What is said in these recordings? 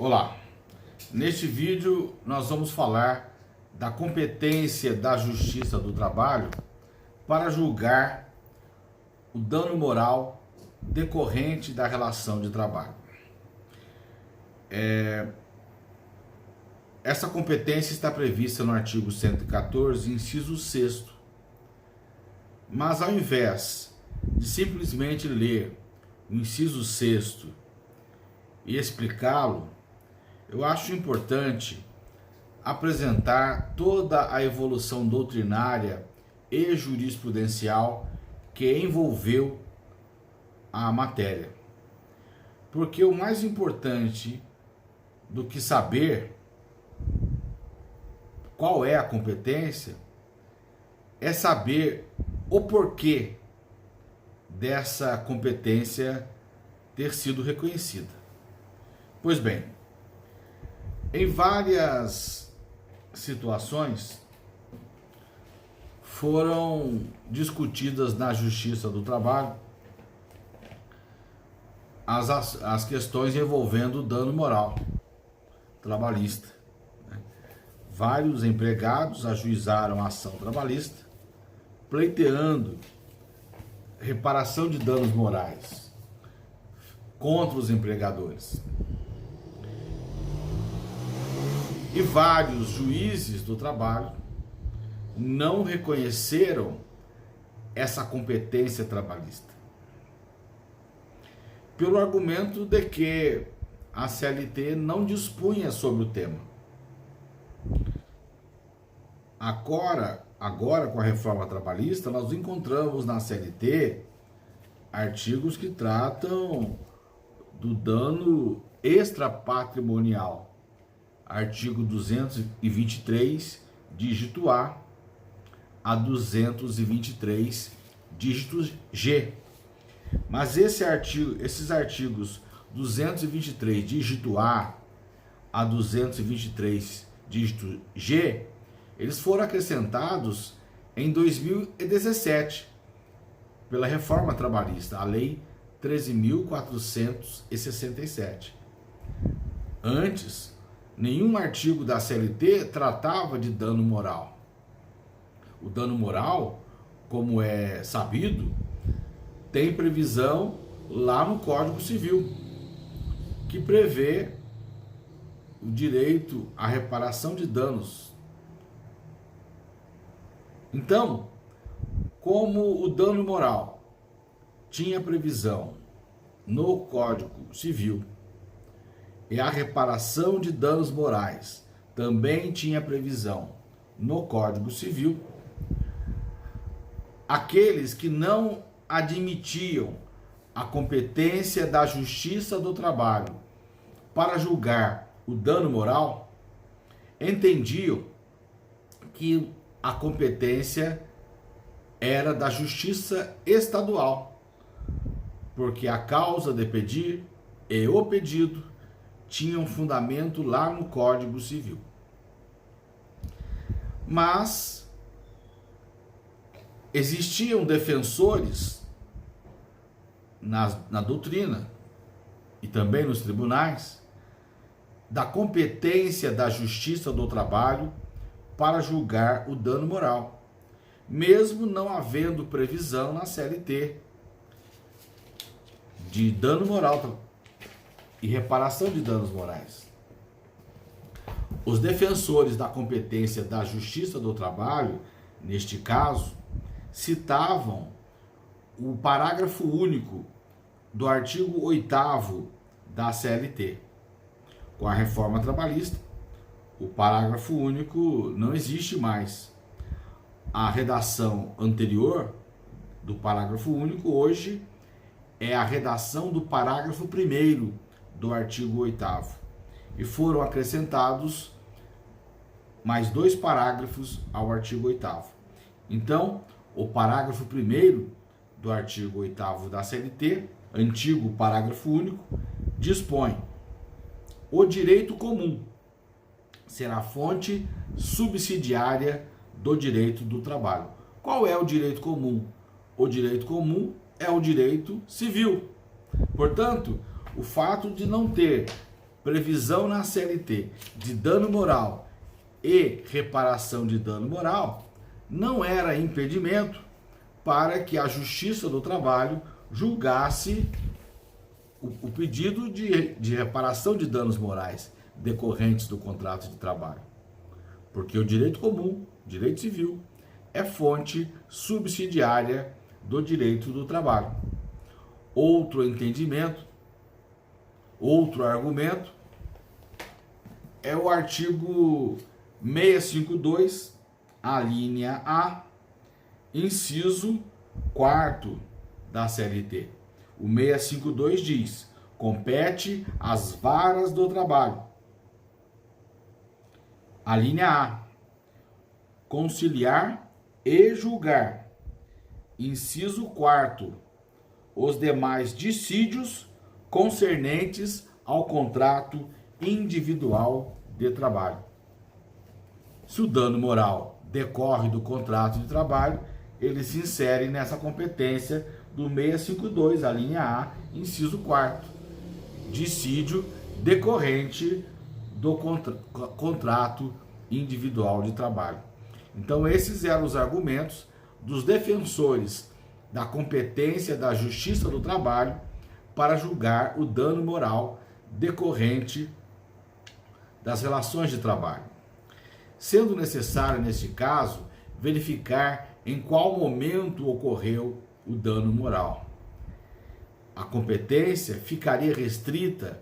Olá, neste vídeo nós vamos falar da competência da Justiça do Trabalho para julgar o dano moral decorrente da relação de trabalho. Essa competência está prevista no artigo 114, inciso 6º, mas ao invés de simplesmente ler o inciso 6º e explicá-lo, eu acho importante apresentar toda a evolução doutrinária e jurisprudencial que envolveu a matéria. Porque o mais importante do que saber qual é a competência é saber o porquê dessa competência ter sido reconhecida. Pois bem, em várias situações foram discutidas na Justiça do Trabalho as questões envolvendo o dano moral trabalhista. Vários empregados ajuizaram a ação trabalhista pleiteando reparação de danos morais contra os empregadores. E vários juízes do trabalho não reconheceram essa competência trabalhista, pelo argumento de que a CLT não dispunha sobre o tema. Agora, com a reforma trabalhista, nós encontramos na CLT artigos que tratam do dano extrapatrimonial. Artigo 223, dígito A 223, dígito G. Mas esses artigos 223, dígito A 223, dígito G, eles foram acrescentados em 2017 pela reforma trabalhista, a Lei 13.467. Antes, nenhum artigo da CLT tratava de dano moral. O dano moral, como é sabido, tem previsão lá no Código Civil, que prevê o direito à reparação de danos. Então, como o dano moral tinha previsão no Código Civil, e a reparação de danos morais também tinha previsão no Código Civil, aqueles que não admitiam a competência da Justiça do Trabalho para julgar o dano moral, entendiam que a competência era da Justiça Estadual, porque a causa de pedir e o pedido tinham fundamento lá no Código Civil. Mas existiam defensores na doutrina e também nos tribunais da competência da Justiça do Trabalho para julgar o dano moral, mesmo não havendo previsão na CLT de dano moral e reparação de danos morais. Os defensores da competência da Justiça do Trabalho, neste caso, citavam o parágrafo único do artigo 8º da CLT. Com a reforma trabalhista, o parágrafo único não existe mais. A redação anterior do parágrafo único hoje é a redação do parágrafo 1º do artigo 8º, e foram acrescentados mais 2 parágrafos ao artigo 8º. Então, o parágrafo 1º do artigo 8º da CLT, antigo parágrafo único, dispõe: o direito comum será fonte subsidiária do direito do trabalho. Qual é o direito comum? O direito comum é o direito civil. Portanto, o fato de não ter previsão na CLT de dano moral e reparação de dano moral não era impedimento para que a Justiça do Trabalho julgasse o pedido de reparação de danos morais decorrentes do contrato de trabalho. Porque o direito comum, direito civil, é fonte subsidiária do direito do trabalho. Outro entendimento, outro argumento, é o artigo 652, a linha A, inciso 4º da CLT. O 652 diz: compete às varas do trabalho. A linha A, conciliar e julgar. Inciso 4º, os demais dissídios concernentes ao contrato individual de trabalho. Se o dano moral decorre do contrato de trabalho, ele se insere nessa competência do 652, a linha A, inciso 4º, dissídio decorrente do contrato individual de trabalho. Então, esses eram os argumentos dos defensores da competência da Justiça do Trabalho para julgar o dano moral decorrente das relações de trabalho. Sendo necessário, neste caso, verificar em qual momento ocorreu o dano moral. A competência ficaria restrita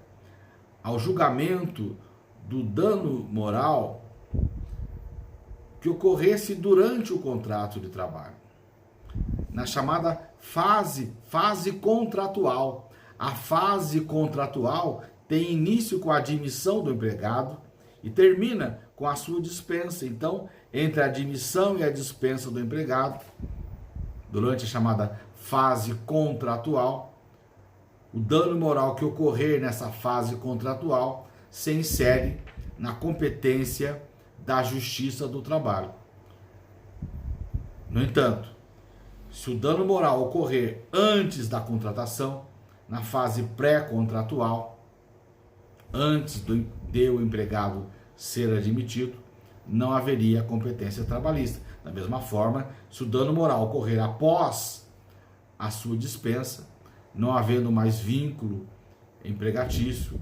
ao julgamento do dano moral que ocorresse durante o contrato de trabalho, na chamada fase contratual. A fase contratual tem início com a admissão do empregado e termina com a sua dispensa. Então, entre a admissão e a dispensa do empregado, durante a chamada fase contratual, o dano moral que ocorrer nessa fase contratual se insere na competência da Justiça do Trabalho. No entanto, se o dano moral ocorrer antes da contratação, na fase pré-contratual, antes de o empregado ser admitido, não haveria competência trabalhista. Da mesma forma, se o dano moral ocorrer após a sua dispensa, não havendo mais vínculo empregatício,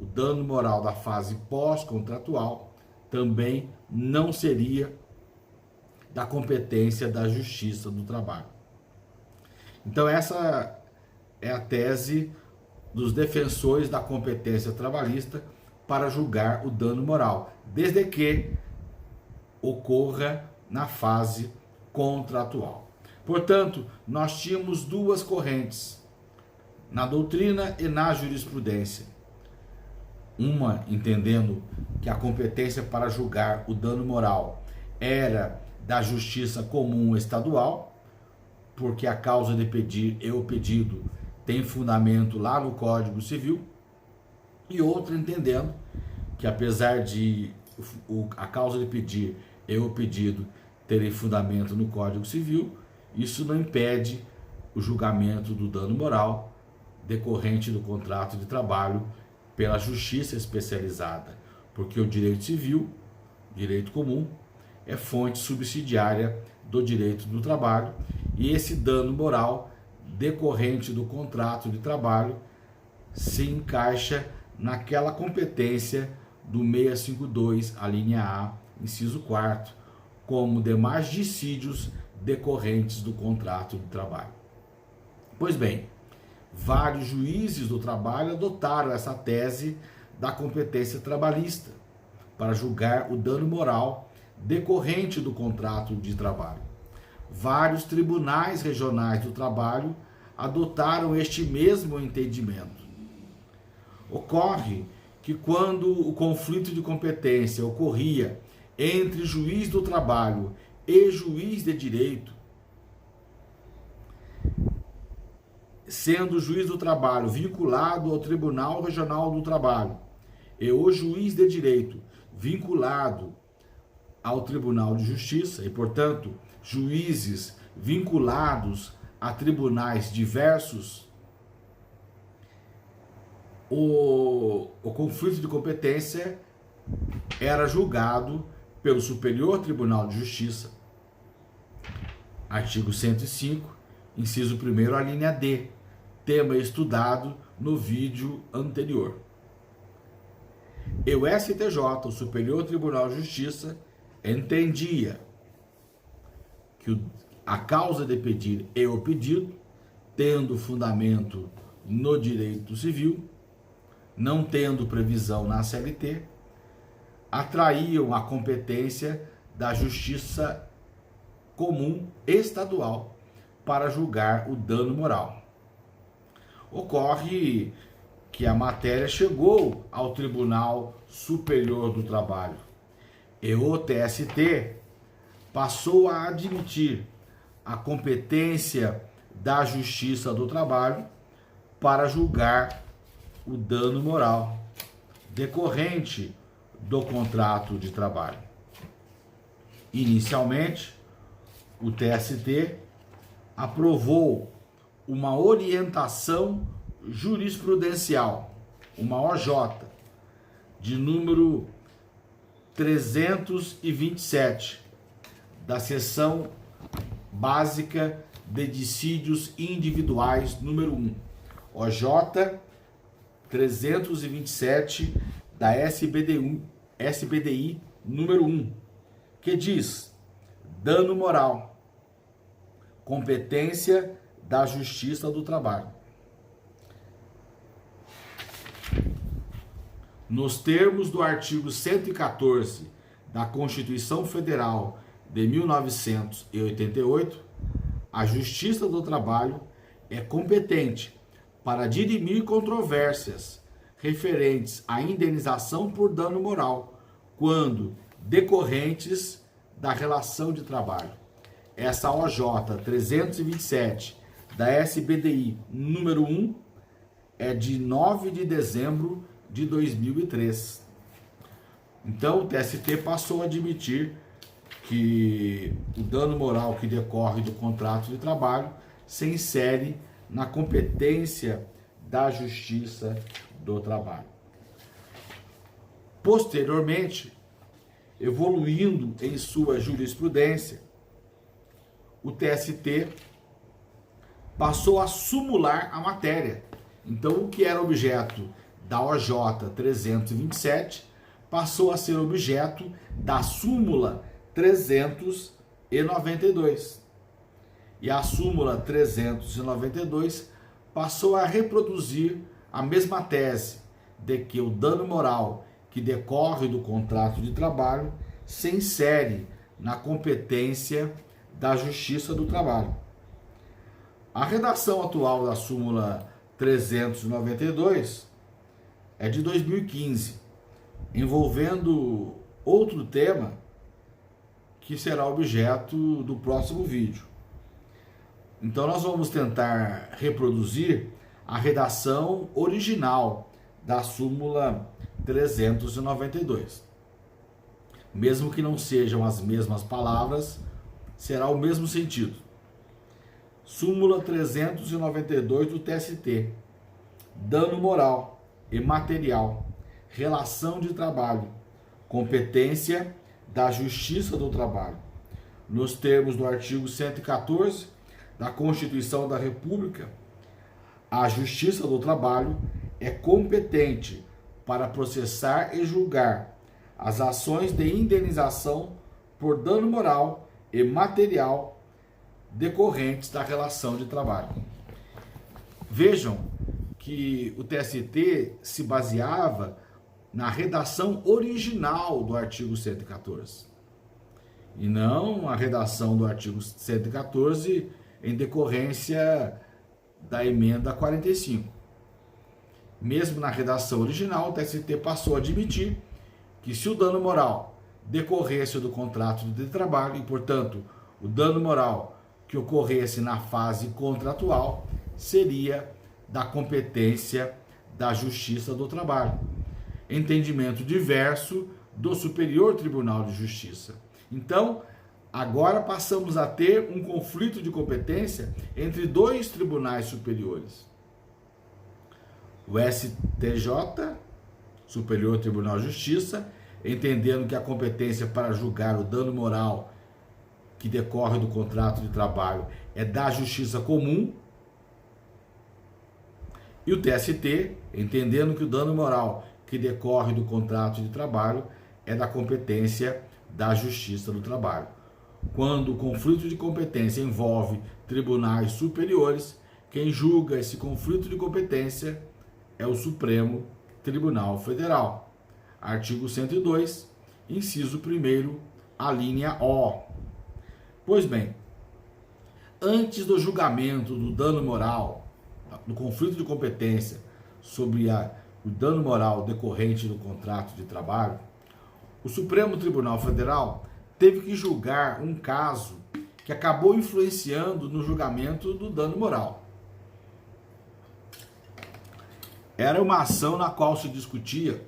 o dano moral da fase pós-contratual também não seria da competência da Justiça do Trabalho. Então, essa é a tese dos defensores da competência trabalhista para julgar o dano moral, desde que ocorra na fase contratual. Portanto, nós tínhamos duas correntes na doutrina e na jurisprudência. Uma entendendo que a competência para julgar o dano moral era da Justiça Comum Estadual, porque a causa de pedir e o pedido tem fundamento lá no Código Civil, e outra entendendo que apesar de a causa de pedir e o pedido terem fundamento no Código Civil, isso não impede o julgamento do dano moral decorrente do contrato de trabalho pela justiça especializada, porque o direito civil, direito comum, é fonte subsidiária do direito do trabalho, e esse dano moral decorrente do contrato de trabalho se encaixa naquela competência do 652, a linha A, inciso 4º, como demais dissídios decorrentes do contrato de trabalho. Pois bem, vários juízes do trabalho adotaram essa tese da competência trabalhista para julgar o dano moral decorrente do contrato de trabalho. Vários tribunais regionais do trabalho adotaram este mesmo entendimento. Ocorre que quando o conflito de competência ocorria entre juiz do trabalho e juiz de direito, sendo o juiz do trabalho vinculado ao Tribunal Regional do Trabalho e o juiz de direito vinculado ao Tribunal de Justiça, e portanto juízes vinculados a tribunais diversos, o conflito de competência era julgado pelo Superior Tribunal de Justiça, artigo 105, inciso 1º, a linha D, tema estudado no vídeo anterior. E o STJ, o Superior Tribunal de Justiça, entendia que a causa de pedir e o pedido, tendo fundamento no direito civil, não tendo previsão na CLT, atraíam a competência da Justiça Comum Estadual para julgar o dano moral. Ocorre que a matéria chegou ao Tribunal Superior do Trabalho e o TST passou a admitir a competência da Justiça do Trabalho para julgar o dano moral decorrente do contrato de trabalho. Inicialmente, o TST aprovou uma orientação jurisprudencial, uma OJ, de número 327, da seção básica de dissídios individuais número 1, OJ 327 da SBDI número 1, que diz: dano moral, competência da Justiça do Trabalho. Nos termos do artigo 114 da Constituição Federal de 1988, a Justiça do Trabalho é competente para dirimir controvérsias referentes à indenização por dano moral, quando decorrentes da relação de trabalho. Essa OJ 327 da SBDI número 1 é de 9 de dezembro de 2003. Então o TST passou a admitir que o dano moral que decorre do contrato de trabalho se insere na competência da Justiça do Trabalho. Posteriormente, evoluindo em sua jurisprudência, o TST passou a sumular a matéria. Então, o que era objeto da OJ 327 passou a ser objeto da súmula 392. E a súmula 392 passou a reproduzir a mesma tese de que o dano moral que decorre do contrato de trabalho se insere na competência da Justiça do Trabalho. A redação atual da súmula 392 é de 2015, envolvendo outro tema que será objeto do próximo vídeo. Então nós vamos tentar reproduzir a redação original da súmula 392. Mesmo que não sejam as mesmas palavras, será o mesmo sentido. Súmula 392 do TST. Dano moral e material, relação de trabalho, competência da Justiça do Trabalho. Nos termos do artigo 114 da Constituição da República, a Justiça do Trabalho é competente para processar e julgar as ações de indenização por dano moral e material decorrentes da relação de trabalho. Vejam que o TST se baseava na redação original do artigo 114 e não a redação do artigo 114 em decorrência da emenda 45. Mesmo na redação original, o TST passou a admitir que se o dano moral decorresse do contrato de trabalho e, portanto, o dano moral que ocorresse na fase contratual seria da competência da Justiça do Trabalho. Entendimento diverso do Superior Tribunal de Justiça. Então, agora passamos a ter um conflito de competência entre dois tribunais superiores. O STJ, Superior Tribunal de Justiça, entendendo que a competência para julgar o dano moral que decorre do contrato de trabalho é da Justiça Comum, e o TST, entendendo que o dano moral que decorre do contrato de trabalho é da competência da Justiça do Trabalho. Quando o conflito de competência envolve tribunais superiores, quem julga esse conflito de competência é o Supremo Tribunal Federal. Artigo 102, inciso 1º, a linha O. Pois bem, antes do julgamento do dano moral, do conflito de competência sobre o dano moral decorrente do contrato de trabalho, o Supremo Tribunal Federal teve que julgar um caso que acabou influenciando no julgamento do dano moral. Era uma ação na qual se discutia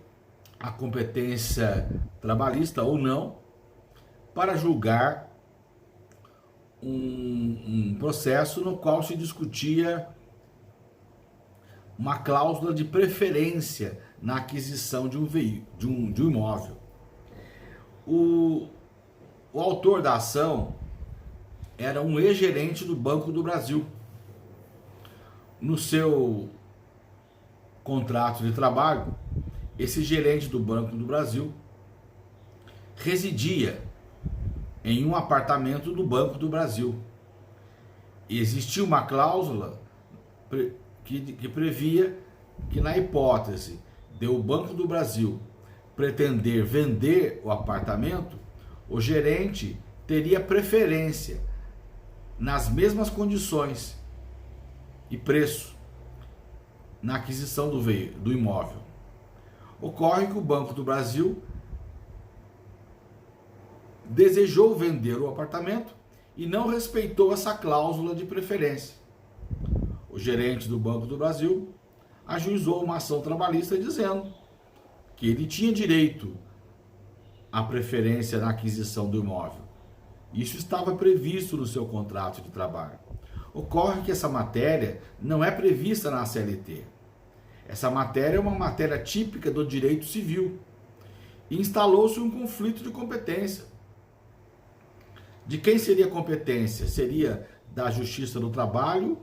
a competência trabalhista ou não para julgar um processo no qual se discutia uma cláusula de preferência na aquisição de um veículo, de um imóvel. O autor da ação era um ex-gerente do Banco do Brasil. No seu contrato de trabalho, esse gerente do Banco do Brasil residia em um apartamento do Banco do Brasil. E existia uma cláusula que previa que, na hipótese de o Banco do Brasil pretender vender o apartamento, o gerente teria preferência nas mesmas condições e preço na aquisição do imóvel. Ocorre que o Banco do Brasil desejou vender o apartamento e não respeitou essa cláusula de preferência. O gerente do Banco do Brasil ajuizou uma ação trabalhista dizendo que ele tinha direito à preferência na aquisição do imóvel. Isso estava previsto no seu contrato de trabalho. Ocorre que essa matéria não é prevista na CLT. Essa matéria é uma matéria típica do direito civil. E instalou-se um conflito de competência. De quem seria a competência? Seria da Justiça do Trabalho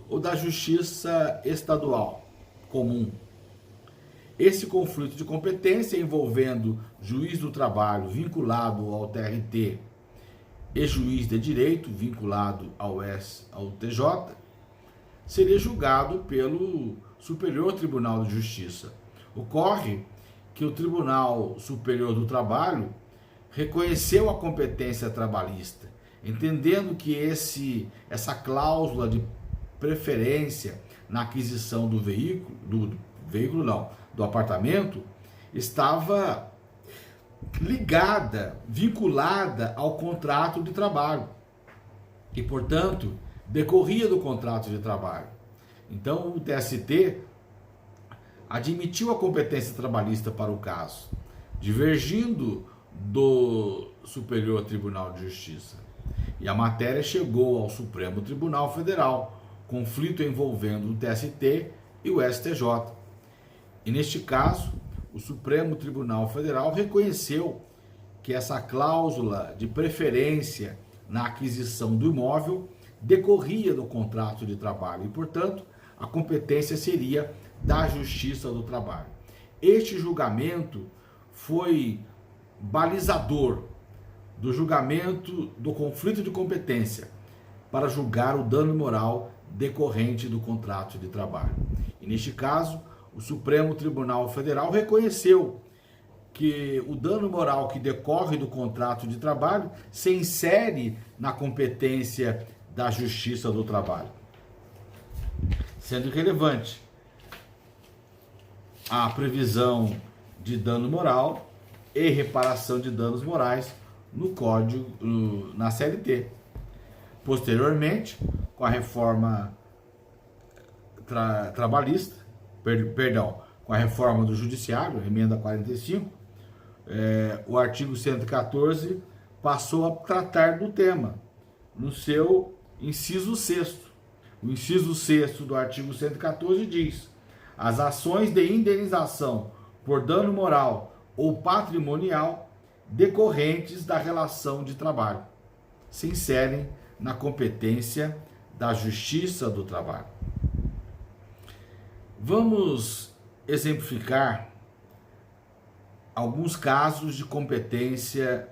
ou da Justiça Estadual Comum? Esse conflito de competência envolvendo juiz do trabalho vinculado ao TRT e juiz de direito vinculado ao TJ seria julgado pelo Superior Tribunal de Justiça. Ocorre que o Tribunal Superior do Trabalho reconheceu a competência trabalhista, entendendo que essa cláusula de preferência na aquisição do do apartamento, estava ligada, vinculada ao contrato de trabalho e, portanto, decorria do contrato de trabalho. Então, o TST admitiu a competência trabalhista para o caso, divergindo do Superior Tribunal de Justiça. E a matéria chegou ao Supremo Tribunal Federal, conflito envolvendo o TST e o STJ. E neste caso, o Supremo Tribunal Federal reconheceu que essa cláusula de preferência na aquisição do imóvel decorria do contrato de trabalho e, portanto, a competência seria da Justiça do Trabalho. Este julgamento foi balizador do julgamento do conflito de competência para julgar o dano moral decorrente do contrato de trabalho. E neste caso, o Supremo Tribunal Federal reconheceu que o dano moral que decorre do contrato de trabalho se insere na competência da Justiça do Trabalho, sendo irrelevante a previsão de dano moral e reparação de danos morais no Código, na CLT. Posteriormente, com a reforma trabalhista, com a reforma do Judiciário, emenda 45, o artigo 114 passou a tratar do tema, no seu inciso 6º. O inciso 6º do artigo 114 diz: as ações de indenização por dano moral ou patrimonial decorrentes da relação de trabalho se inserem na competência da Justiça do Trabalho. Vamos exemplificar alguns casos de competência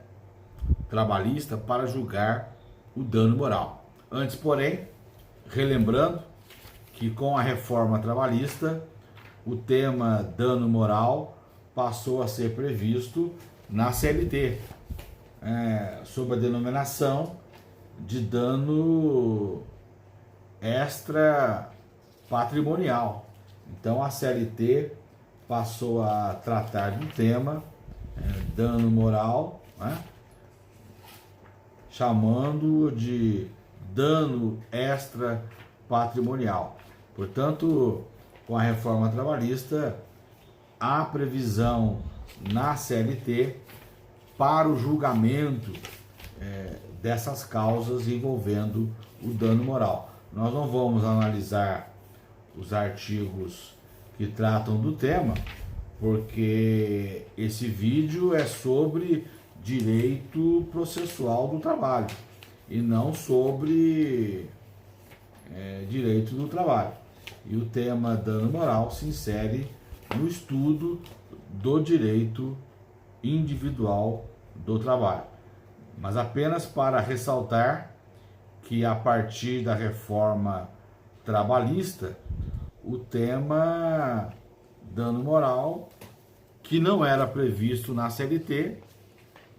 trabalhista para julgar o dano moral. Antes, porém, relembrando que com a reforma trabalhista, o tema dano moral passou a ser previsto na CLT, sob a denominação de dano extra patrimonial. Então a CLT passou a tratar do tema dano moral, chamando de dano extra patrimonial. Portanto, com a reforma trabalhista, há previsão na CLT para o julgamento dessas causas envolvendo o dano moral. Nós não vamos analisar os artigos que tratam do tema, porque esse vídeo é sobre direito processual do trabalho e não sobre direito do trabalho. E o tema dano moral se insere no estudo do direito individual do trabalho. Mas apenas para ressaltar que a partir da reforma trabalhista, o tema dano moral, que não era previsto na CLT,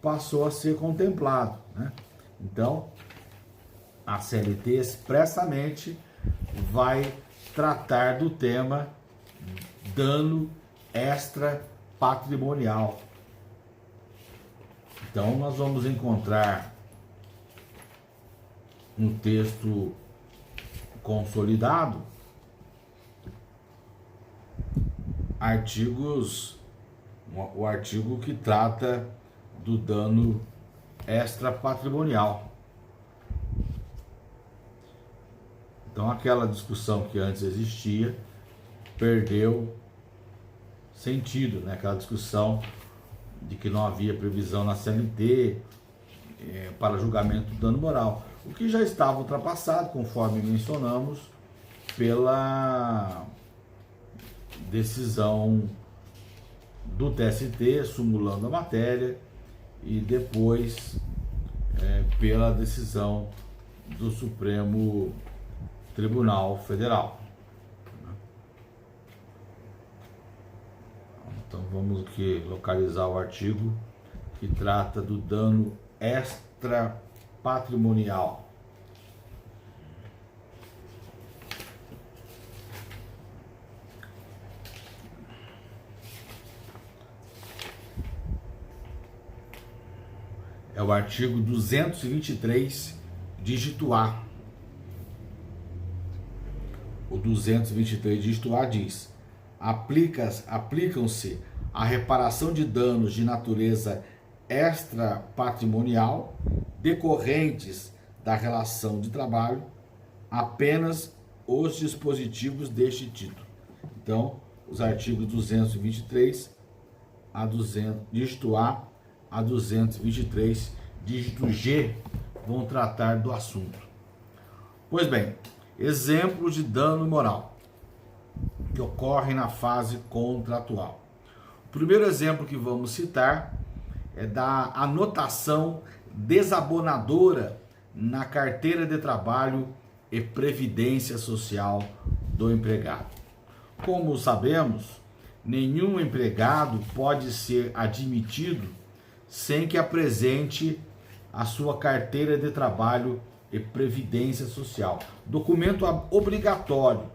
passou a ser contemplado, Então, a CLT expressamente vai tratar do tema dano extra patrimonial. Então, nós vamos encontrar um texto consolidado, o artigo que trata do dano extra patrimonial. Então, aquela discussão que antes existia perdeu sentido, Aquela discussão de que não havia previsão na CLT para julgamento do dano moral, o que já estava ultrapassado, conforme mencionamos, pela decisão do TST sumulando a matéria e depois pela decisão do Supremo Tribunal Federal. Então vamos aqui localizar o artigo que trata do dano extra patrimonial. É o artigo 223, dígito A. O 223, dígito A diz: aplicam-se à reparação de danos de natureza extrapatrimonial decorrentes da relação de trabalho apenas os dispositivos deste título. Então, os artigos 223 a 200, dígito A a 223, dígito G, vão tratar do assunto. Pois bem, exemplos de dano moral que ocorrem na fase contratual. O primeiro exemplo que vamos citar é da anotação desabonadora na carteira de trabalho e previdência social do empregado. Como sabemos, nenhum empregado pode ser admitido sem que apresente a sua carteira de trabalho e previdência social, documento obrigatório.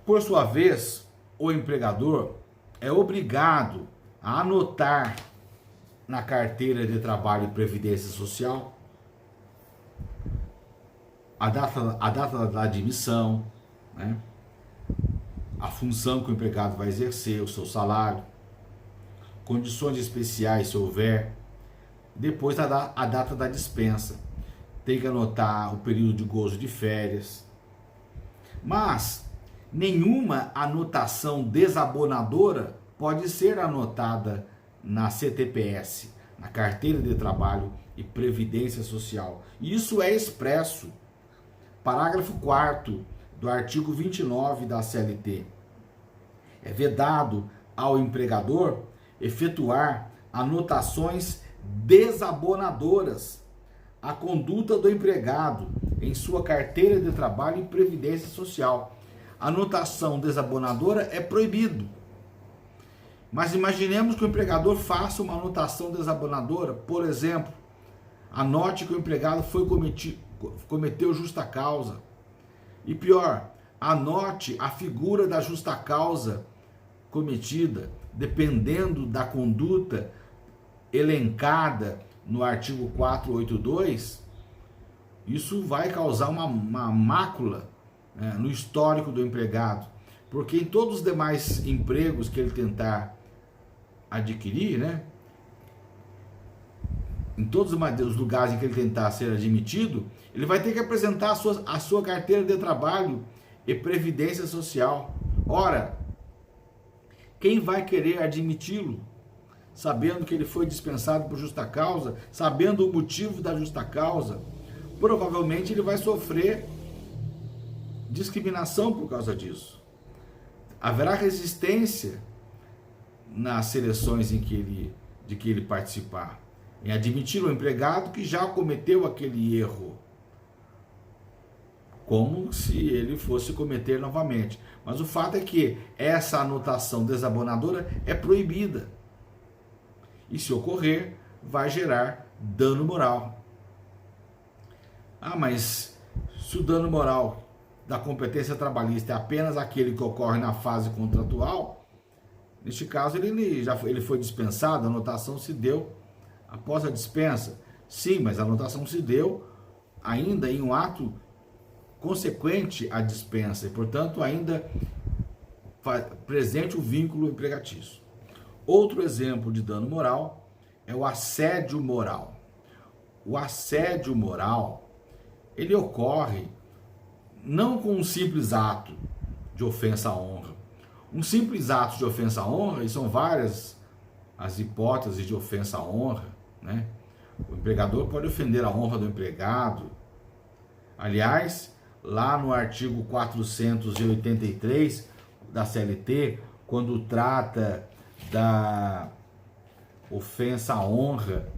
Por sua vez, o empregador é obrigado a anotar na carteira de trabalho e previdência social a data da admissão, a função que o empregado vai exercer, o seu salário, condições especiais se houver, depois a data da dispensa. Tem que anotar o período de gozo de férias. Mas Nenhuma anotação desabonadora pode ser anotada na CTPS, na Carteira de Trabalho e Previdência Social. Isso é expresso. Parágrafo 4º do artigo 29 da CLT. É vedado ao empregador efetuar anotações desabonadoras à conduta do empregado em sua carteira de trabalho e previdência social. Anotação desabonadora é proibido. Mas imaginemos que o empregador faça uma anotação desabonadora, por exemplo, anote que o empregado cometeu justa causa. E pior, anote a figura da justa causa cometida, dependendo da conduta elencada no artigo 482, isso vai causar uma mácula, né, no histórico do empregado, porque em todos os demais empregos que ele tentar adquirir, né, em todos os lugares em que ele tentar ser admitido, ele vai ter que apresentar a sua carteira de trabalho e previdência social. Ora, quem vai querer admiti-lo, sabendo que ele foi dispensado por justa causa, sabendo o motivo da justa causa? Provavelmente ele vai sofrer discriminação por causa disso. Haverá resistência nas seleções de que ele participar, em admitir o empregado que já cometeu aquele erro, como se ele fosse cometer novamente. Mas o fato é que essa anotação desabonadora é proibida. E se ocorrer, vai gerar dano moral. Ah, mas se o dano moral da competência trabalhista é apenas aquele que ocorre na fase contratual, neste caso ele foi dispensado, a anotação se deu após a dispensa. Sim, mas a anotação se deu ainda em um ato consequente à dispensa e, portanto, ainda presente o vínculo empregatício. Outro exemplo de dano moral é o assédio moral. O assédio moral, ele ocorre não com um simples ato de ofensa à honra. Um simples ato de ofensa à honra, e são várias as hipóteses de ofensa à honra, né? O empregador pode ofender a honra do empregado. Aliás, lá no artigo 483 da CLT, quando trata da ofensa à honra,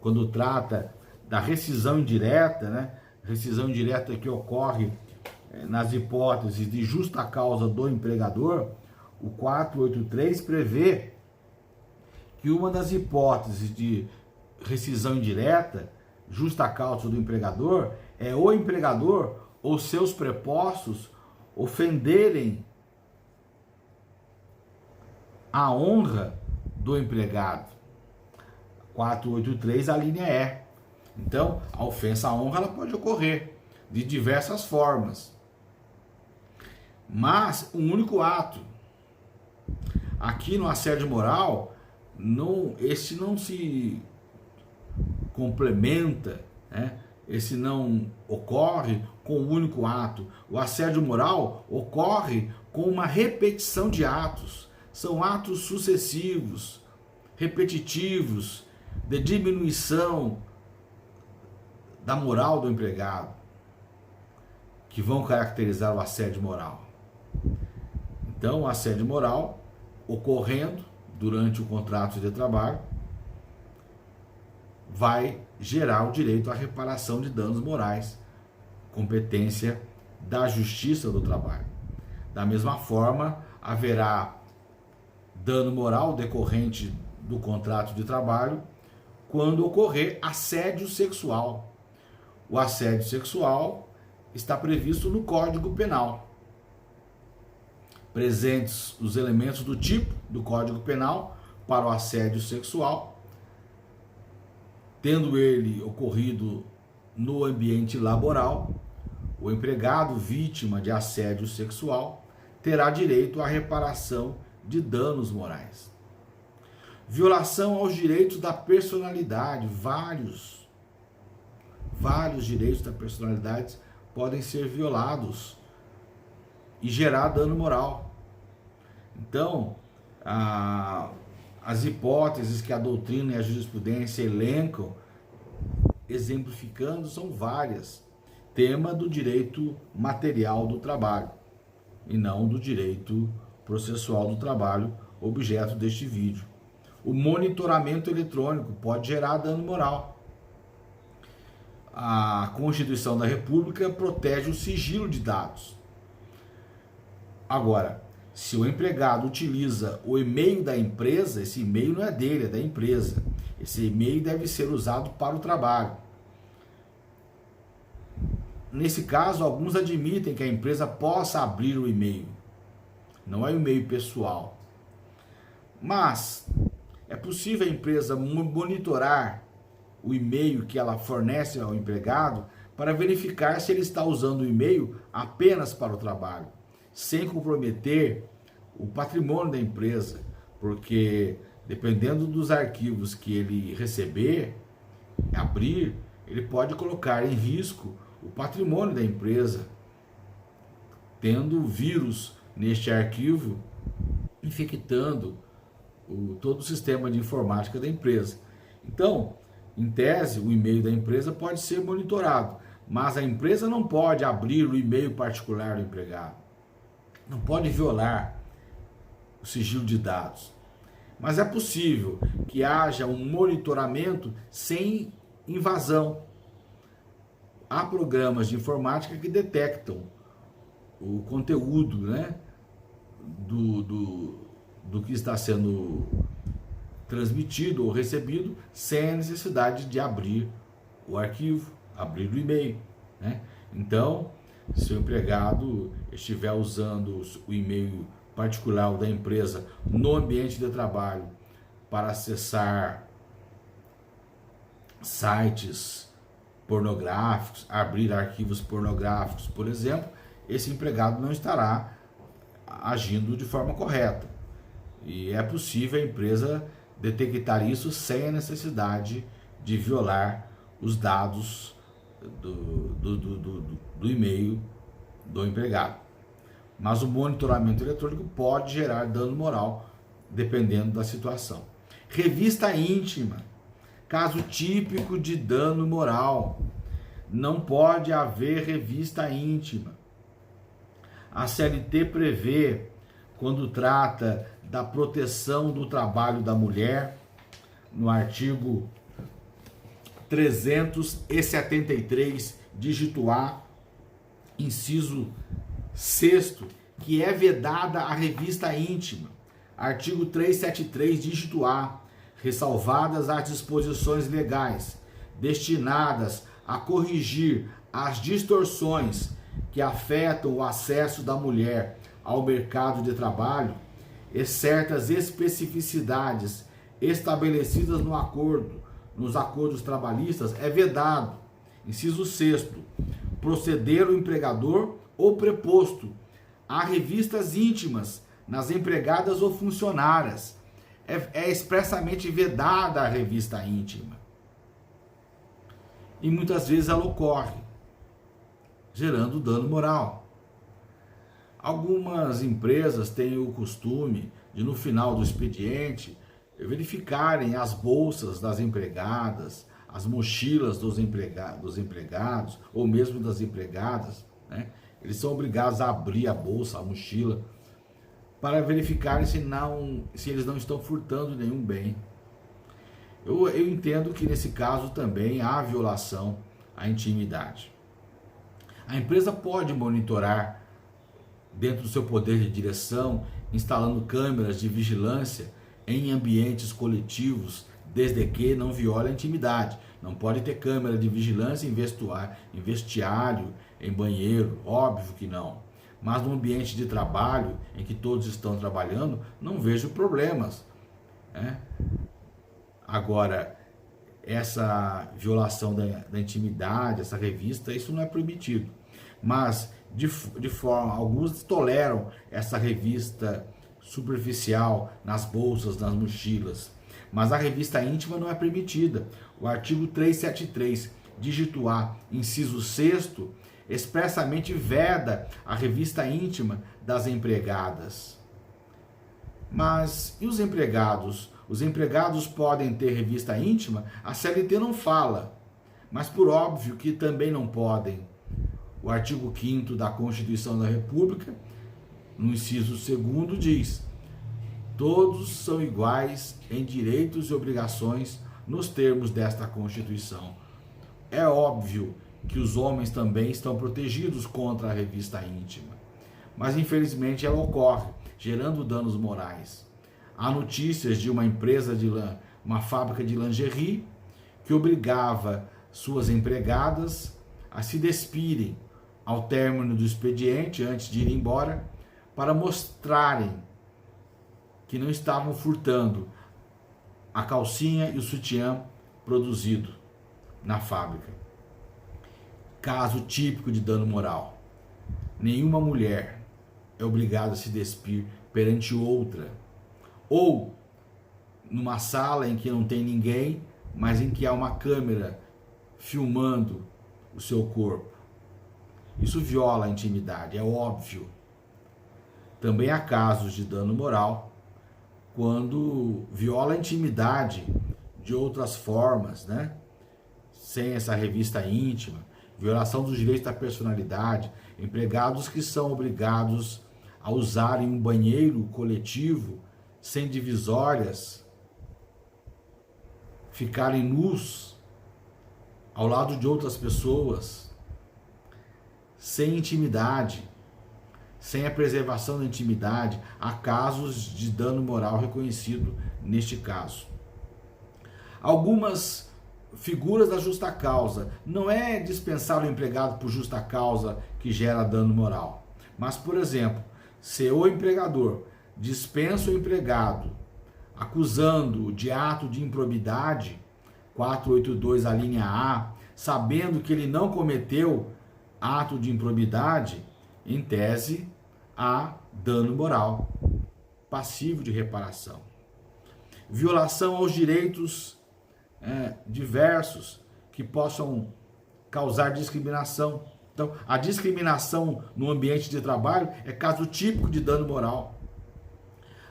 quando trata da rescisão indireta, né? Rescisão indireta que ocorre nas hipóteses de justa causa do empregador, o 483 prevê que uma das hipóteses de rescisão indireta, justa causa do empregador, é o empregador ou seus prepostos ofenderem a honra do empregado. 483, a linha E. Então, a ofensa à honra ela pode ocorrer de diversas formas. Mas um único ato. Aqui no assédio moral, esse não se complementa, né? Esse não ocorre com um único ato. O assédio moral ocorre com uma repetição de atos. São atos sucessivos, repetitivos, de diminuição da moral do empregado, que vão caracterizar o assédio moral. Então, o assédio moral ocorrendo durante o contrato de trabalho vai gerar o direito à reparação de danos morais, competência da Justiça do Trabalho. Da mesma forma, haverá dano moral decorrente do contrato de trabalho quando ocorrer assédio sexual. O assédio sexual está previsto no Código Penal. Presentes os elementos do tipo do Código Penal para o assédio sexual, tendo ele ocorrido no ambiente laboral, o empregado vítima de assédio sexual terá direito à reparação de danos morais. Violação aos direitos da personalidade, vários direitos da personalidade podem ser violados e gerar dano moral. Então, as hipóteses que a doutrina e a jurisprudência elencam, exemplificando, são várias. Tema do direito material do trabalho e não do direito processual do trabalho, objeto deste vídeo. O monitoramento eletrônico pode gerar dano moral. A Constituição da República protege o sigilo de dados. Agora, se o empregado utiliza o e-mail da empresa, esse e-mail não é dele, é da empresa. Esse e-mail deve ser usado para o trabalho. Nesse caso, alguns admitem que a empresa possa abrir o e-mail. Não é o e-mail pessoal. Mas é possível a empresa monitorar o e-mail que ela fornece ao empregado para verificar se ele está usando o e-mail apenas para o trabalho, sem comprometer o patrimônio da empresa, porque dependendo dos arquivos que ele receber, abrir, ele pode colocar em risco o patrimônio da empresa, tendo vírus neste arquivo infectando todo o sistema de informática da empresa. Então, em tese, o e-mail da empresa pode ser monitorado, mas a empresa não pode abrir o e-mail particular do empregado. Não pode violar o sigilo de dados. Mas é possível que haja um monitoramento sem invasão. Há programas de informática que detectam o conteúdo, né, do que está sendo transmitido ou recebido sem a necessidade de abrir o arquivo, abrir o e-mail, né? Então, se o empregado estiver usando o e-mail particular da empresa no ambiente de trabalho para acessar sites pornográficos, abrir arquivos pornográficos, por exemplo, esse empregado não estará agindo de forma correta. E é possível a empresa detectar isso sem a necessidade de violar os dados do e-mail do empregado. Mas o monitoramento eletrônico pode gerar dano moral, dependendo da situação. Revista íntima, caso típico de dano moral. Não pode haver revista íntima. A CLT prevê, quando trata da proteção do trabalho da mulher, no artigo 373, dígito A, inciso 6º, que é vedada a revista íntima. Artigo 373, dígito A, ressalvadas as disposições legais destinadas a corrigir as distorções que afetam o acesso da mulher ao mercado de trabalho e certas especificidades estabelecidas nos acordos trabalhistas, é vedado, inciso 6º, proceder o empregador ou preposto a revistas íntimas nas empregadas ou funcionárias. É expressamente vedada a revista íntima. E muitas vezes ela ocorre, gerando dano moral. Algumas empresas têm o costume de, no final do expediente, verificarem as bolsas das empregadas, as mochilas dos empregados, ou mesmo das empregadas, né? Eles são obrigados a abrir a bolsa, a mochila, para verificarem se eles não estão furtando nenhum bem. Eu entendo que nesse caso também há violação à intimidade. A empresa pode monitorar, dentro do seu poder de direção, instalando câmeras de vigilância em ambientes coletivos, desde que não viole a intimidade. Não pode ter câmera de vigilância em vestiário, em banheiro, óbvio que não. Mas no ambiente de trabalho, em que todos estão trabalhando, não vejo problemas, né? Agora, essa violação da intimidade, essa revista, isso não é permitido. Mas, de forma, alguns toleram essa revista superficial nas bolsas, nas mochilas. Mas a revista íntima não é permitida. O artigo 373, dígito A, inciso 6º, expressamente veda a revista íntima das empregadas. Mas e os empregados? Os empregados podem ter revista íntima? A CLT não fala, mas por óbvio que também não podem. O artigo 5º da Constituição da República, no inciso 2º, diz: todos são iguais em direitos e obrigações nos termos desta Constituição. É óbvio que os homens também estão protegidos contra a revista íntima, mas infelizmente ela ocorre, gerando danos morais. Há notícias de uma empresa uma fábrica de lingerie que obrigava suas empregadas a se despirem ao término do expediente, antes de ir embora, para mostrarem que não estavam furtando a calcinha e o sutiã produzido na fábrica. Caso típico de dano moral. Nenhuma mulher é obrigada a se despir perante outra, ou numa sala em que não tem ninguém, mas em que há uma câmera filmando o seu corpo. Isso viola a intimidade, é óbvio. Também há casos de dano moral quando viola a intimidade de outras formas, né? Sem essa revista íntima, violação dos direitos da personalidade, empregados que são obrigados a usarem um banheiro coletivo sem divisórias, ficarem nus ao lado de outras pessoas, sem intimidade, sem a preservação da intimidade. Há casos de dano moral reconhecido neste caso. Algumas figuras da justa causa. Não é dispensar o empregado por justa causa que gera dano moral. Mas, por exemplo, se o empregador dispensa o empregado acusando-o de ato de improbidade, 482 a linha A, sabendo que ele não cometeu ato de improbidade, em tese, há dano moral, passivo de reparação. Violação aos direitos diversos que possam causar discriminação. Então, a discriminação no ambiente de trabalho é caso típico de dano moral.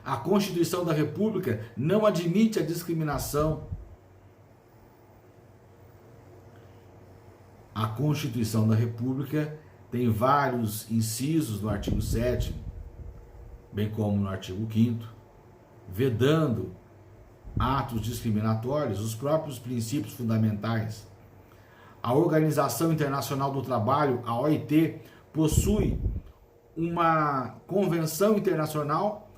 A Constituição da República não admite a discriminação. A Constituição da República tem vários incisos no artigo 7º, bem como no artigo 5º, vedando atos discriminatórios, os próprios princípios fundamentais. A Organização Internacional do Trabalho, a OIT, possui uma convenção internacional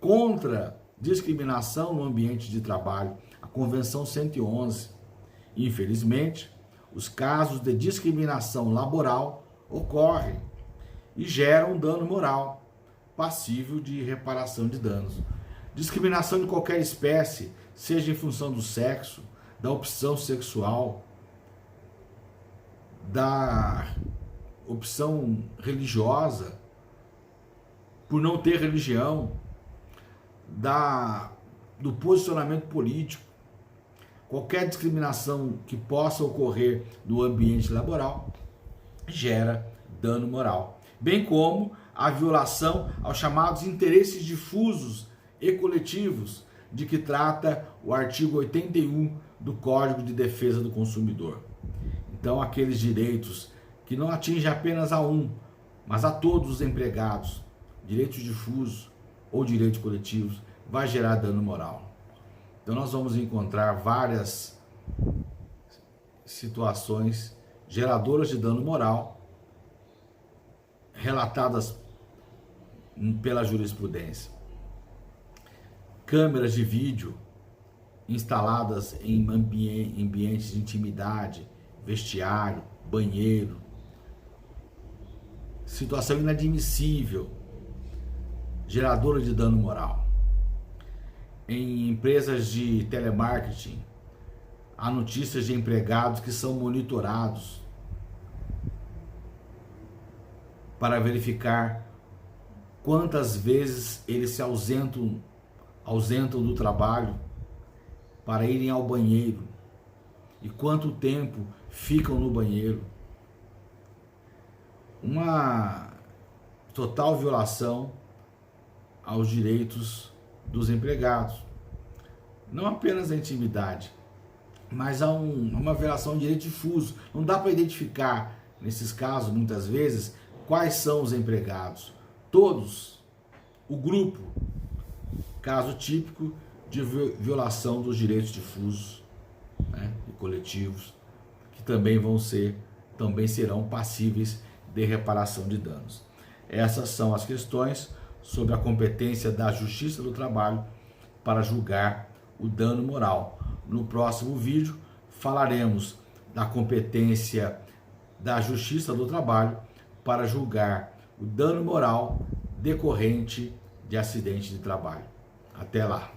contra discriminação no ambiente de trabalho, a Convenção 111. Infelizmente, os casos de discriminação laboral ocorrem e geram dano moral, passível de reparação de danos. Discriminação de qualquer espécie, seja em função do sexo, da opção sexual, da opção religiosa, por não ter religião, do posicionamento político, qualquer discriminação que possa ocorrer no ambiente laboral gera dano moral, bem como a violação aos chamados interesses difusos e coletivos de que trata o artigo 81 do Código de Defesa do Consumidor. Então, aqueles direitos que não atingem apenas a um, mas a todos os empregados, direitos difusos ou direitos coletivos, vai gerar dano moral. Então, nós vamos encontrar várias situações geradoras de dano moral relatadas pela jurisprudência. Câmeras de vídeo instaladas em ambientes de intimidade, vestiário, banheiro. Situação inadmissível, geradora de dano moral. Em empresas de telemarketing, há notícias de empregados que são monitorados para verificar quantas vezes eles se ausentam do trabalho para irem ao banheiro e quanto tempo ficam no banheiro. uma total violação aos direitos dos empregados. Não apenas a intimidade, mas há uma violação de direito difuso. Não dá para identificar, nesses casos, muitas vezes, quais são os empregados. Todos, o grupo, caso típico de violação dos direitos difusos, né, e coletivos, que também serão passíveis de reparação de danos. Essas são as questões sobre a competência da Justiça do Trabalho para julgar o dano moral. No próximo vídeo falaremos da competência da Justiça do Trabalho para julgar o dano moral decorrente de acidente de trabalho. Até lá!